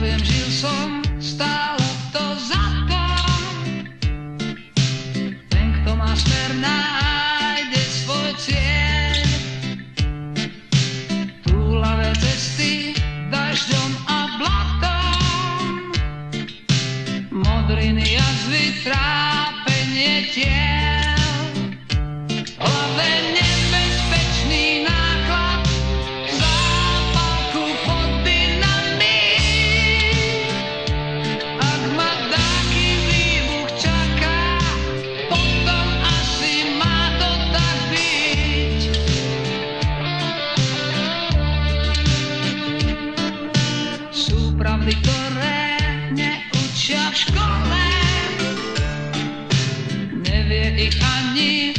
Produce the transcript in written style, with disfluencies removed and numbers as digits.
poviem, žil som, stálo to za to. Ten, kto má smer, nájde svoj cieľ. Túlavé cesty dažďom a blatom, modriny jazvy, trápenie tiel. V hlave nebezpečný náklad, zápalku pod dynamit. Ak ma taký výbuch čaká, potom asi má to tak byť. Sú pravdy, ktoré neučia v škole, nevie ich ani